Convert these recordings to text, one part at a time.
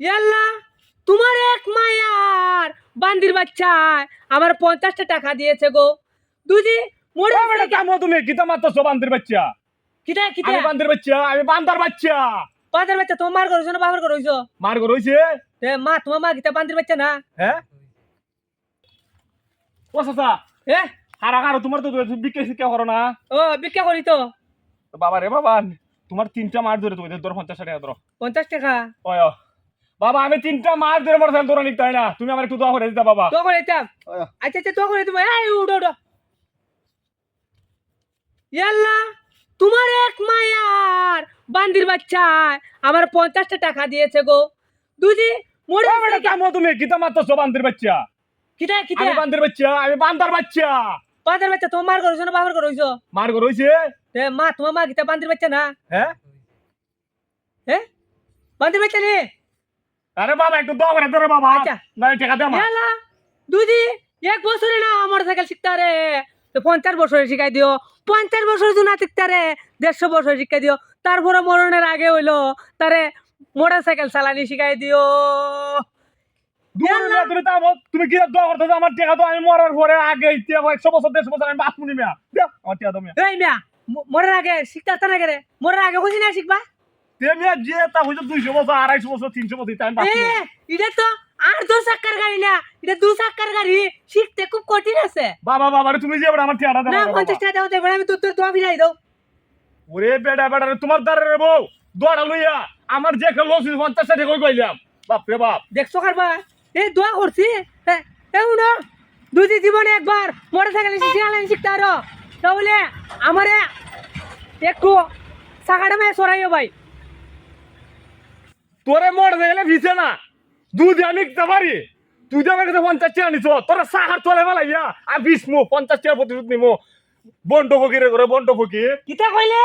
ইয়াল্লা তোমার এক মায়ার বান্দির বাচ্চা আমার 50টা টাকা দিয়েছে গো দুজি মোরে ও বেটা কামো তুমি কিতা মারতেছো বান্দির বাচ্চা? কিটা কিটা আমি বান্দির বাচ্চা, আমি বান্দার বাচ্চা। বান্দির বাচ্চা তোমার করছো না বাবার করছো মার গো রইছে? মা তোমার মা কিটা বান্দির বাচ্চা না হ্যাঁ ও চাচা, এ হারা হারা তোমার তো বিক্রি শিক্ষা করো না। ও ভিক্ষা করি তো তো বাবা রে বাবা, তোমার 3টা মার ধরে তুমি ধর 50 টাকা ধরো। 50 টাকা ওয় বাবা, আমি 3টা মার ধরে মোটরসাইকেল ধরে নিতে হয় না, তুমি আমার একটু দোয়া করে দিতা বাবা। তো করে দিতাম ওয় আচ্ছা আচ্ছা তো করে তুমি এই উড়ো উড়ো ইয়াল্লা তোমার এক মায়ার বান্দির বাচ্চা আমার 50টা টাকা দিয়েছে গো দুজি মোরে ও বেটা কামো তুমি কিতা মারতেছো বান্দির বাচ্চা? কিটা কিটা আমি বান্দির বাচ্চা, আমি বান্দার বাচ্চা। বান্দির বাচ্চা তোমার করছো না বাবার করছো মার গো রইছে? মা তোমার মা কিটা বান্দির বাচ্চা না হ্যাঁ হ্যাঁ বান্দির বাচ্চা নে আরে বাবা একটু দোয়া করে ধরে বাবা। আচ্ছা। না টাকা দে আমার। ইয়ালা দুজি এক বছরে না মোটরসাইকেল শিখতে রে 50 বছরে শিখাই দিও 50 বছর না শিখতে রে 150 বছর শিখাই দিও তারপরে মরণের আগে হইলো তারে মোটরসাইকেল চালানি শিখাই দিও দূর না তুমি তা তুমি কি দোয়া করতেছো আমার টাকা তো আমি মরার পরে আগে 100 বছর 150 বছর আমি বাপ মুনি মিয়া দে আমার টাকা দাও মিয়া। এই মিয়া মরার আগে শিখতে না করে মরার আগে খুঁজি না শিখবা তে মিয়া যে তা হইতো 200 বছর 250 বছর 300 বছর তাই আমি বাপ মুনি। এটা তো আর 2 চাকার গাড়ি না এটা 2 চাকার গাড়ি শিখতে খুব কঠিন আছে বাবা বাবা রে তুমি যে এবার আমার টাকা দাও না বাবা। 50 টাকা দেবো আমি তোর দোয়া ফিরাই দাও ওরে বেটা বেটা রে তোমার দ্বারা রে বউ দোয়াটা লইয়া আমার যে একটা লস 50 টাকা কই কইলাম বাপ রে বাপ। দেখছো কারবা এই দোয়া করছি না দুই জীবনে একবার মোটরসাইকেল শিখতে আরো তাহলে আমারে একটু চাকাটা মেয়ে সরাইও ভাই তোরে মর গেলে ভিছে না দুধ আমি দিতে পারি, তুই তো আমার কাছে 50 টাকা নিছ, তোরা সাহার তোলে বেলাইয়া আমি 20 মো 50 টাকা প্রতিশোধ নিমো। বন্ড ফকিরে করে বন্ড ফকির কিতা কইলে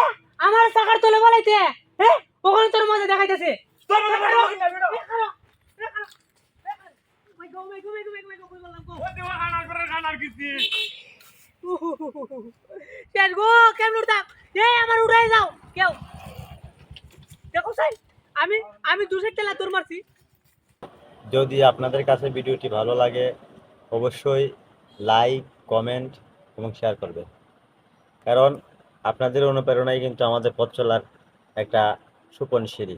আমার চাকার তলে বলাইতে হ্যাঁ ওখানে তোর মজা দেখাইতেছে তোর মতো বড় ফকির না বেটা। ও দেওয়া খানার করে খানার কিস্তি। কেমন উঠতাম এই আমার উড়াই যাও কেউ দেখো সাই আমি আমি 200 টাকা তোর মারছি যদি আপনাদের কাছে ভিডিওটি ভালো লাগে অবশ্যই লাইক কমেন্ট এবং শেয়ার করবেন, কারণ আপনাদের অনুপ্রেরণাই কিন্তু আমাদের পথ চলার একটা সুপন সিঁড়ি।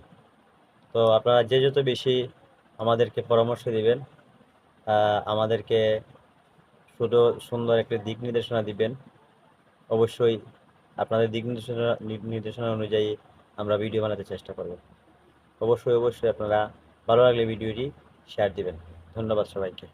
তো আপনারা যে যত বেশি আমাদেরকে পরামর্শ দিবেন, আমাদেরকে শুধু সুন্দর একটা দিক নির্দেশনা দিবেন, অবশ্যই আপনাদের দিক নির্দেশনা অনুযায়ী আমরা ভিডিও বানাতে চেষ্টা করব। অবশ্যই আপনারা ভালো লাগলে ভিডিওটি শেয়ার দিবেন। ধন্যবাদ সবাইকে।